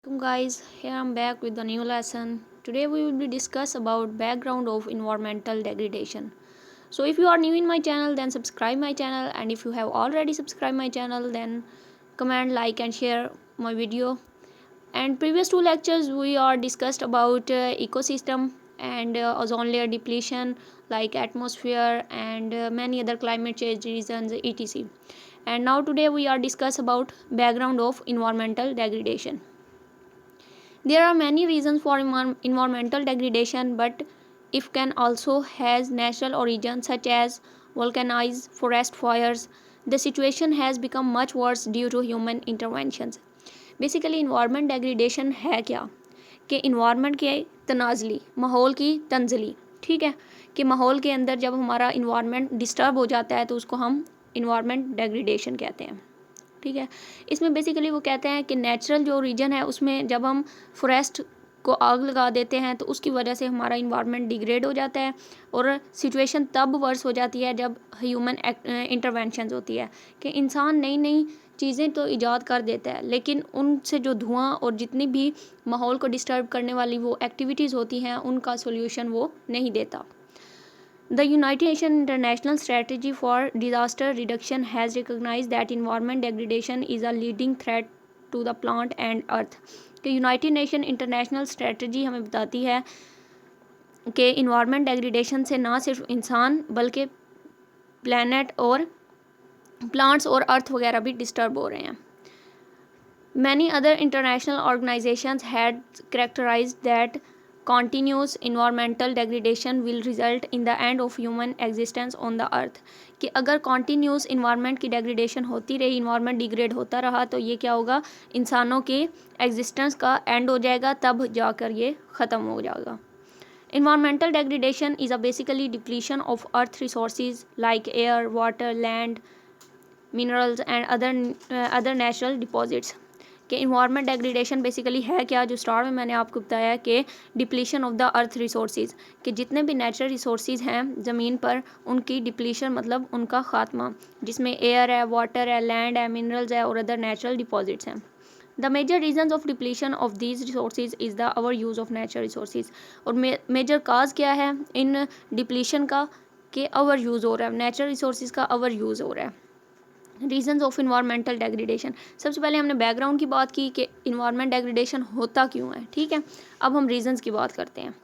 Welcome guys, here I'm back with the new lesson. Today we will be discuss about background of environmental degradation. So if you are new in my channel then subscribe my channel, and if you have already subscribed my channel then comment, like and share my video. And previous two lectures we are discussed about ecosystem and ozone layer depletion like atmosphere and many other climate change reasons etc. And now today we are discuss about background of environmental degradation. There are many reasons for environmental degradation, but it can also has natural origins such as volcanoes, forest fires. The situation has become much worse due to human interventions. Basically environment degradation है क्या कि environment के तनाजली माहौल की तंजली, ठीक है, कि माहौल के अंदर जब हमारा इन्वायरमेंट डिस्टर्ब हो जाता है तो उसको हम इन्वायरमेंट डेग्रेडेशन कहते हैं। ठीक है, इसमें बेसिकली वो कहते हैं कि नेचुरल जो रीजन है उसमें जब हम फॉरेस्ट को आग लगा देते हैं तो उसकी वजह से हमारा इन्वायरमेंट डिग्रेड हो जाता है, और सिचुएशन तब वर्स हो जाती है जब ह्यूमन इंटरवेंशन होती है कि इंसान नई नई चीज़ें तो ईजाद कर देता है लेकिन उनसे जो धुआं और जितनी भी माहौल को डिस्टर्ब करने वाली वो एक्टिविटीज़ होती हैं उनका सोल्यूशन वो नहीं देता। The United Nations International Strategy for Disaster Reduction has recognized that environment degradation is a leading threat to the plant and earth. कि यूनाइटेड नेशन इंटरनेशनल स्ट्रेटजी हमें बताती है कि इन्वायरमेंट डेग्रेडेशन से ना सिर्फ इंसान बल्कि प्लैनेट और प्लांट्स और अर्थ वगैरह भी डिस्टर्ब हो रहे हैं। Many other international organizations had characterized that continuous environmental degradation will result in the end of human existence on the earth. कि अगर continuous environment की degradation होती रही, environment degrade होता रहा तो ये क्या होगा, इंसानों के existence का end हो जाएगा, तब जाकर ये ख़त्म हो जाएगा। Environmental degradation is a basically depletion of earth resources like air, water, land, minerals and other natural deposits. कि इन्वायरमेंट डेग्रेडेशन बेसिकली है क्या, जो स्टार्ट में मैंने आपको बताया कि depletion of the earth resources, कि जितने भी नेचुरल रिसोर्सेज हैं ज़मीन पर उनकी डिप्लीशन मतलब उनका ख़ात्मा, जिसमें एयर है, वाटर है, लैंड है, मिनरल्स है और अदर नेचुरल डिपॉजिट्स हैं। The major reason of depletion of these resources is the our use of natural resources. और मेजर काज क्या है इन डिप्लीशन का, कि अवर यूज़ हो रहा है, नेचुरल रिसोर्सेज का अवर यूज़ हो रहा है। रीजंस ऑफ इन्वायरमेंटल डेग्रेडेशन, सबसे पहले हमने बैकग्राउंड की बात की कि इन्वायरमेंट डेग्रेडेशन होता क्यों है, ठीक है। अब हम रीजंस की बात करते हैं।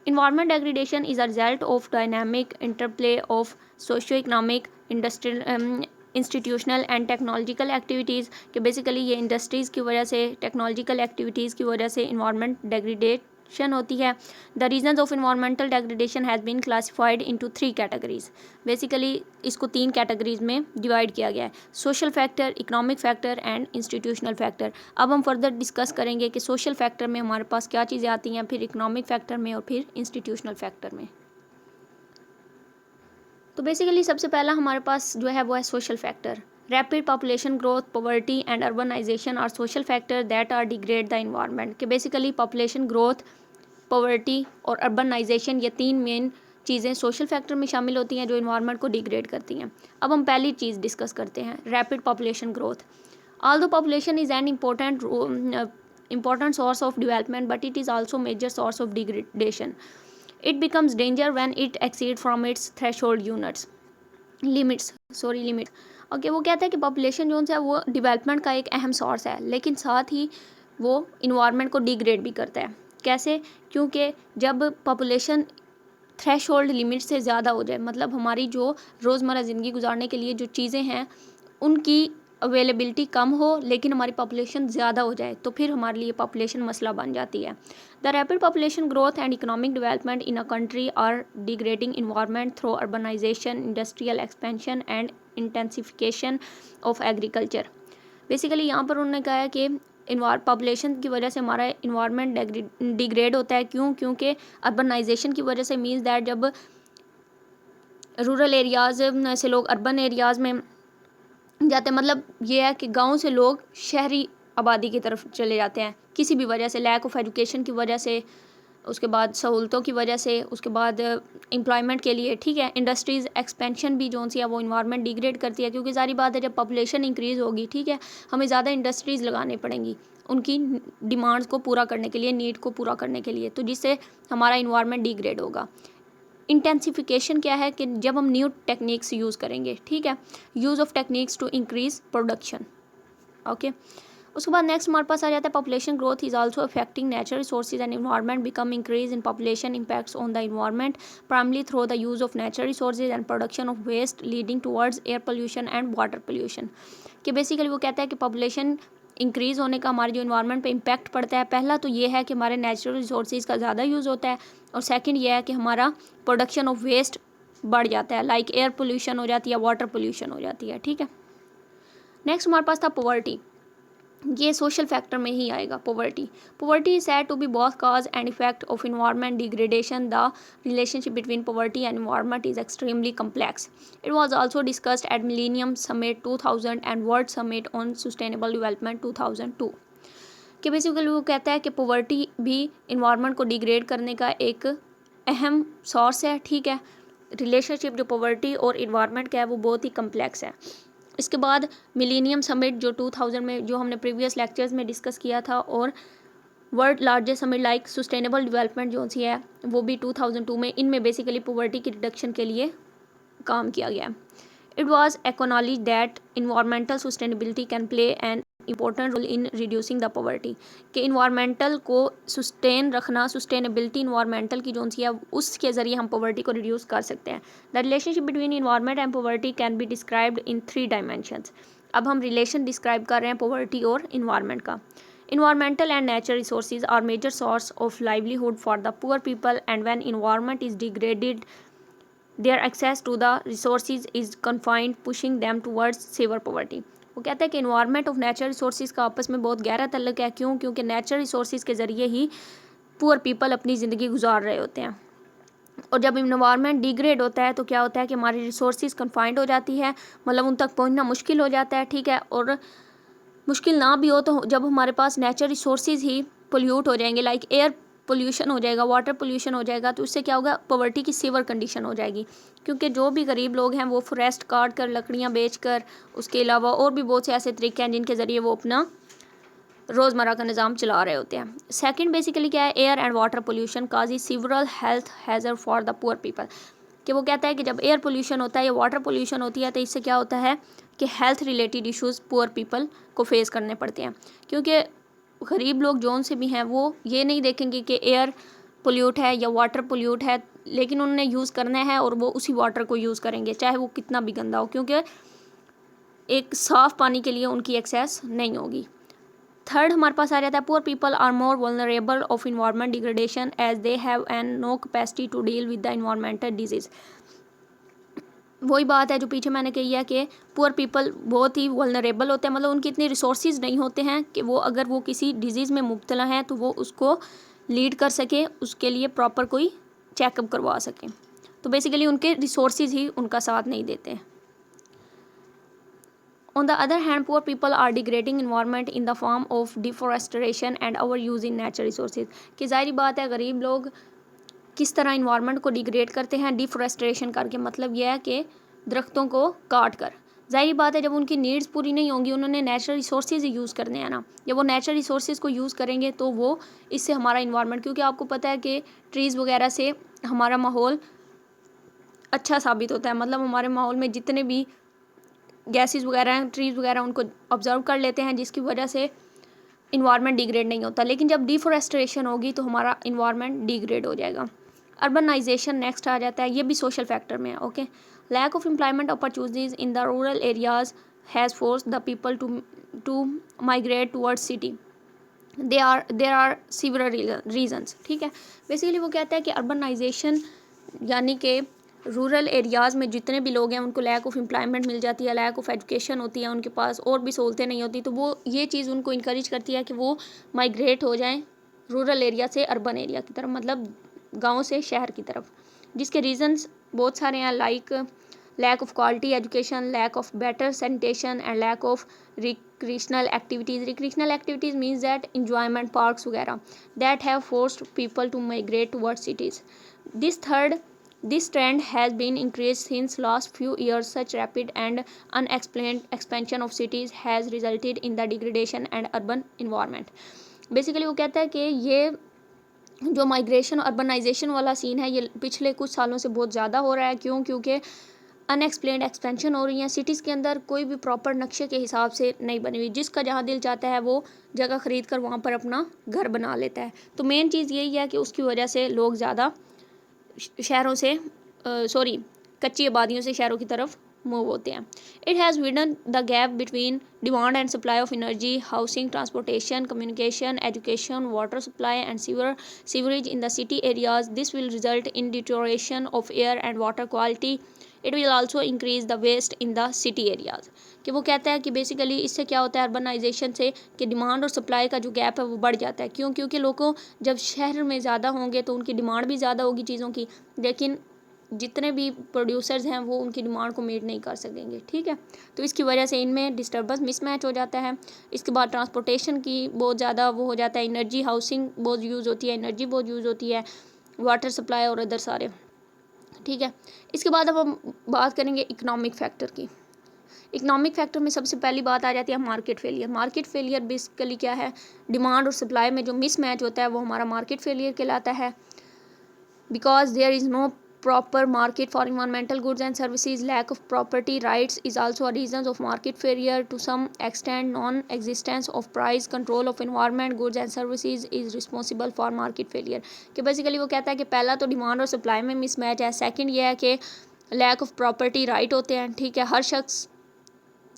Environment degradation is a result of dynamic interplay of socio economic industrial institutional and technological activities, कि बेसिकली ये इंडस्ट्रीज़ की वजह से, टेक्नोलॉजिकल एक्टिविटीज़ की वजह से इन्वायरमेंट डेग्रेडेशन होती है। The reasons of environmental degradation has been classified into 3 categories. Basically इसको 3 कैटेगरीज में डिवाइड किया गया है, social factor, economic factor and institutional factor. अब हम फर्दर डिस्कस करेंगे कि सोशल फैक्टर में हमारे पास क्या चीज़ें आती हैं, फिर इकोनॉमिक फैक्टर में और फिर इंस्टीट्यूशनल फैक्टर में। तो बेसिकली सबसे पहला हमारे पास जो है वो है social factor. Rapid population growth, poverty and urbanization are social factor that are degrade the environment. कि बेसिकली पॉपुलेशन ग्रोथ, पॉवर्टी और अर्बनाइजेशन, ये 3 मेन चीज़ें सोशल फैक्टर में शामिल होती हैं जो इन्वायरमेंट को डिग्रेड करती हैं। अब हम पहली चीज़ डिस्कस करते हैं, rapid population growth. Although population is an important source of development, but it is also major source of degradation. It becomes danger when it exceeds from its threshold limits. Okay, वो कहता है कि population जो है वो development का एक अहम सोर्स है, लेकिन साथ ही वो इन्वायरमेंट को डिग्रेड भी करता है। कैसे? क्योंकि जब पॉपुलेशन थ्रेशोल्ड लिमिट से ज़्यादा हो जाए, मतलब हमारी जो रोज़मर्रा ज़िंदगी गुजारने के लिए जो चीज़ें हैं उनकी अवेलेबिलिटी कम हो लेकिन हमारी पॉपुलेशन ज़्यादा हो जाए, तो फिर हमारे लिए पॉपुलेशन मसला बन जाती है। The rapid population growth and economic development in a country are degrading environment through urbanization, industrial expansion and intensification of agriculture. Basically यहाँ पर उन्होंने कहा है कि पॉपुलेशन की वजह से हमारा इन्वायरमेंट डिग्रेड होता है। क्यों? क्योंकि अर्बनाइजेशन की वजह से मीन्स दैट जब रूरल एरियाज़ से लोग अर्बन एरियाज़ में जाते हैं, मतलब ये है कि गांव से लोग शहरी आबादी की तरफ चले जाते हैं किसी भी वजह से, लैक ऑफ एजुकेशन की वजह से, उसके बाद सहूलतों की वजह से, उसके बाद एम्प्लॉयमेंट के लिए, ठीक है। इंडस्ट्रीज़ एक्सपेंशन भी जो सी है वो इन्वायरमेंट डिग्रेड करती है, क्योंकि सारी बात है जब पॉपुलेशन इंक्रीज़ होगी, ठीक है, हमें ज़्यादा इंडस्ट्रीज़ लगानी पड़ेंगी, उनकी डिमांड्स को पूरा करने के लिए, नीड को पूरा करने के लिए, तो जिससे हमारा इन्वायरमेंट डिग्रेड होगा। इंटेंसिफिकेशन क्या है कि जब हम न्यू टेक्निक्स यूज़ करेंगे, ठीक है, use of techniques to increase production. Okay, उसके बाद नेक्स्ट हमारे पास आ जाता है population growth is also affecting natural resources and environment become increase in population impacts on the environment primarily through the use of natural resources and production of waste leading towards air pollution and water pollution. कि basically वो कहता है कि population increase होने का हमारे जो environment पे इम्पैक्ट पड़ता है, पहला तो ये है कि हमारे नेचुरल रिसोर्सेज का ज़्यादा यूज़ होता है, और सेकंड ये है कि हमारा प्रोडक्शन ऑफ वेस्ट बढ़ जाता है, लाइक एयर पोल्यूशन हो जाती है, वाटर पोल्यूशन हो जाती है। ठीक है, नेक्स्ट हमारे पास था पॉवर्टी। ये सोशल फैक्टर में ही आएगा। Poverty is said to be both cause and effect of environment degradation. The relationship between poverty and environment is extremely complex. It was also discussed at millennium summit 2000 and world summit on sustainable development 2002। कि basically वो कहता है कि poverty भी environment को degrade करने का एक अहम सोर्स है। ठीक है, रिलेशनशिप जो पॉवर्टी और इन्वायरमेंट का है वो बहुत ही कम्प्लेक्स है। इसके बाद मिलेनियम समिट जो 2000 में, जो हमने प्रीवियस लेक्चर्स में डिस्कस किया था, और world largest summit like sustainable development जो सी है वो भी 2002 में, इनमें बेसिकली पॉवर्टी की रिडक्शन के लिए काम किया गया है। It was acknowledge that environmental sustainability can play an important role in reducing the poverty. कि इन्वायरमेंटल को सस्टेन रखना, सस्टेनेबिलिटी इन्वायरमेंटल की जो सी है उसके ज़रिए हम पॉवर्टी को रिड्यूस कर सकते हैं। The relationship between environment and poverty can be described in 3 dimensions. अब हम रिलेशन डिस्क्राइब कर रहे हैं पॉवर्टी और इन्वायरमेंट का। Environmental and natural resources are major source of livelihood for the poor people, and when environment is degraded, their access to the resources is confined, pushing them towards severe poverty. वो कहता है कि environment of natural resources का आपस में बहुत गहरा तल्लुक है। क्यों? क्योंकि नेचुरल रिसोर्सेज के ज़रिए ही पुअर पीपल अपनी ज़िंदगी गुजार रहे होते हैं, और जब इन्वायरमेंट डिग्रेड होता है तो क्या होता है कि हमारी रिसोर्सेज कन्फाइंड हो जाती है, मतलब उन तक पहुंचना मुश्किल हो जाता है। ठीक है, और मुश्किल ना भी हो तो जब हमारे पास नेचुरल रिसोर्सेज ही पोल्यूट हो जाएंगे, लाइक एयर पोल्यूशन हो जाएगा, वाटर पोल्यूशन हो जाएगा, तो उससे क्या होगा, पॉवर्टी की सीवर कंडीशन हो जाएगी। क्योंकि जो भी गरीब लोग हैं वो फॉरेस्ट काट कर, लकड़ियाँ बेच कर, उसके अलावा और भी बहुत से ऐसे तरीके हैं जिनके ज़रिए वो अपना रोज़मर्रा का निज़ाम चला रहे होते हैं। सेकंड बेसिकली क्या है, air and water pollution cause several health hazard for the poor people. कि वो कहता है कि जब एयर पोल्यूशन होता है या वाटर पोल्यूशन होती है तो इससे क्या होता है कि health related issues poor people को फेस करने पड़ते हैं। क्योंकि गरीब लोग जौन से भी हैं वो ये नहीं देखेंगे कि एयर पोल्यूट है या वाटर पोल्यूट है, लेकिन उन्हें यूज़ करना है और वो उसी वाटर को यूज़ करेंगे चाहे वो कितना भी गंदा हो, क्योंकि एक साफ़ पानी के लिए उनकी एक्सेस नहीं होगी। थर्ड हमारे पास आ जाता है poor people are more vulnerable of environment degradation as they have an no capacity to deal with the environmental disease. वही बात है जो पीछे मैंने कही है कि पुअर पीपल बहुत ही वल्नरेबल होते हैं, मतलब उनकी इतनी रिसोर्सेज नहीं होते हैं कि वो अगर वो किसी डिजीज़ में मुब्तला हैं तो वो उसको लीड कर सके, उसके लिए प्रॉपर कोई चेकअप करवा सकें। तो बेसिकली उनके रिसोर्सेज ही उनका साथ नहीं देते। On the other hand, poor people are degrading environment in the form of deforestation and overuse in natural resources। कि ज़ाहिर बात है गरीब लोग किस तरह इन्वायरमेंट को डिग्रेड करते हैं, डिफोरेस्टेशन करके, मतलब यह है कि दरख्तों को काट कर। ज़ाहिर बात है जब उनकी नीड्स पूरी नहीं होंगी, उन्होंने नेचुरल रिसोर्सेज ही यूज़ करने हैं ना, जब वो नेचुरल रिसोर्सेज को यूज़ करेंगे तो वो इससे हमारा इन्वायरमेंट, क्योंकि आपको पता है कि ट्रीज़ वगैरह से हमारा माहौल अच्छा साबित होता है, मतलब हमारे माहौल में जितने भी गैसेस वगैरह हैं, ट्रीज़ वगैरह उनको ऑब्जर्व कर लेते हैं, जिसकी वजह से इन्वायरमेंट डिग्रेड नहीं होता। लेकिन जब डिफोरेस्टेशन होगी तो हमारा इन्वायरमेंट डिग्रेड हो जाएगा। अर्बनाइजेशन नेक्स्ट आ जाता है, ये भी सोशल फैक्टर में है। Okay, lack of employment opportunities in the rural areas has forced the people to migrate towards city. There are several reasons. ठीक है, बेसिकली वो कहता है कि अर्बनाइजेशन यानी कि रूरल एरियाज़ में जितने भी लोग हैं उनको लैक ऑफ एम्प्लॉयमेंट मिल जाती है, लैक ऑफ एजुकेशन होती है, उनके पास और भी सहूलतें नहीं होती, तो वो ये चीज़ उनको इनकरेज करती है कि वो माइग्रेट हो जाएं रूरल एरिया से अर्बन एरिया की तरफ, मतलब गांव से शहर की तरफ। जिसके रीजंस बहुत सारे हैं, like lack of quality education, lack of better sanitation and lack of recreational activities. Recreational activities means that enjoyment parks वगैरह that have forced people to migrate towards cities. This third This trend has been increased since last few years. Such rapid and unexplained expansion of cities has resulted in the degradation and urban environment. Basically वो कहता है कि ये जो migration urbanisation वाला scene है ये पिछले कुछ सालों से बहुत ज़्यादा हो रहा है। क्यों? क्योंकि अनएक्सप्लेन्ड एक्सपेंशन हो रही हैं सिटीज़ के अंदर, कोई भी प्रॉपर नक्शे के हिसाब से नहीं बनी हुई। जिसका जहाँ दिल चाहता है वो जगह ख़रीद कर वहाँ पर अपना घर बना लेता है। तो मेन चीज़ यही है कि उसकी वजह से लोग ज़्यादा शहरों से कच्ची आबादियों से शहरों की तरफ मूव होते हैं। It has widen the gap between demand and supply of energy, housing, transportation, communication, education, water supply and sewerage in the city areas. This will result in deterioration of air and water quality. It will also increase the waste in the city areas. कि वो कहता है कि basically इससे क्या होता है urbanisation से, कि डिमांड और सप्लाई का जो गैप है वो बढ़ जाता है। क्यों? क्योंकि लोगों जब शहर में ज़्यादा होंगे तो उनकी डिमांड भी ज़्यादा होगी चीज़ों की, लेकिन जितने भी प्रोड्यूसर्स हैं वो उनकी डिमांड को मीट नहीं कर सकेंगे। ठीक है, तो इसकी वजह से इनमें डिस्टर्बेंस मिसमैच हो जाता है। इसके बाद ट्रांसपोर्टेशन की बहुत ज़्यादा वो हो जाता है, एनर्जी, हाउसिंग बहुत यूज़ होती है, एनर्जी बहुत यूज़ होती है, वाटर सप्लाई और अदर सारे। ठीक है, इसके बाद अब हम बात करेंगे इकोनॉमिक फैक्टर की। इकोनॉमिक फैक्टर में सबसे पहली बात आ जाती है market failure. Market failure basically क्या है? डिमांड और सप्लाई में जो मिसमैच होता है वो हमारा मार्केट फेलियर कहलाता है। Because there is no proper market for environmental goods and services. Lack of property rights is also a reason of market failure. To some extent, non-existence of price control of environment goods and services is responsible for market failure. कि basically वो कहता है कि पहला तो demand और supply में mismatch है। सेकंड ये है कि लैक ऑफ प्रॉपर्टी राइट होते हैं। ठीक है, हर शख्स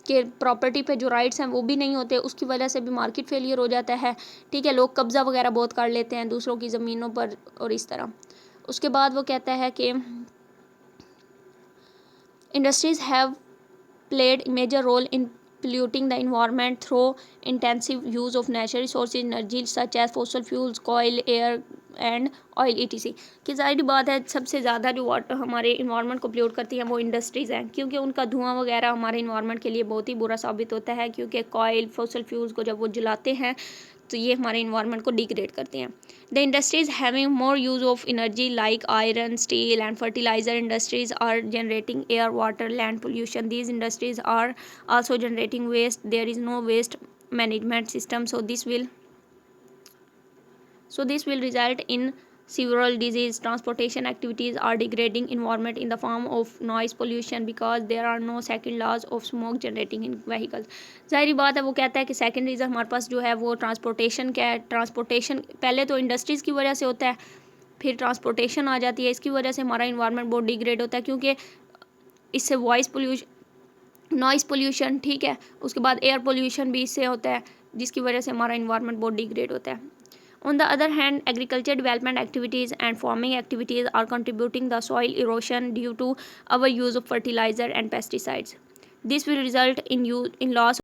के प्रॉपर्टी पे जो राइट्स हैं वो भी नहीं होते, उसकी वजह से भी मार्केट फेलियर हो जाता है। ठीक है, लोग कब्ज़ा वगैरह बहुत कर लेते हैं दूसरों की ज़मीनों पर और इस तरह। उसके बाद वो कहता है कि industries have played major role in polluting the environment through intensive use of natural resources energy such as fossil fuels, coal, air and oil etc. कि ज़ाहिर बात है सबसे ज़्यादा जो वाटर हमारे इन्वायरमेंट को पोल्यूट करती हैं वो इंडस्ट्रीज़ हैं, क्योंकि उनका धुआं वगैरह हमारे इन्वायरमेंट के लिए बहुत ही बुरा साबित होता है। क्योंकि कोयल, फॉसिल फ्यूल्स को जब वो जलाते हैं तो ये हमारे इन्वायरमेंट को डिग्रेड करते हैं। The industries having more use of energy like iron, steel and fertilizer industries are generating air, water, land pollution. These industries are also generating waste. There is no waste management system, so this will result in several disease. Transportation activities are degrading environment in the form of noise pollution because there are no second laws of smoke generating in vehicles. ज़ाहिर बात है वो कहता है कि second reason हमारे पास जो है वो ट्रांसपोर्टेशन क्या है। ट्रांसपोर्टेशन पहले तो इंडस्ट्रीज़ की वजह से होता है, फिर ट्रांसपोर्टेशन आ जाती है। इसकी वजह से हमारा इन्वायरमेंट बहुत डिग्रेड होता है, क्योंकि इससे वॉइस पोल्यूशन, नॉइज़ पोल्यूशन, ठीक है, उसके बाद एयर पोल्यूशन भी इससे होता है, जिसकी वजह से हमारा इन्वायरमेंट बहुत डिग्रेड होता है। On the other hand, agriculture development activities and farming activities are contributing the soil erosion due to our use of fertilizer and pesticides. This will result in loss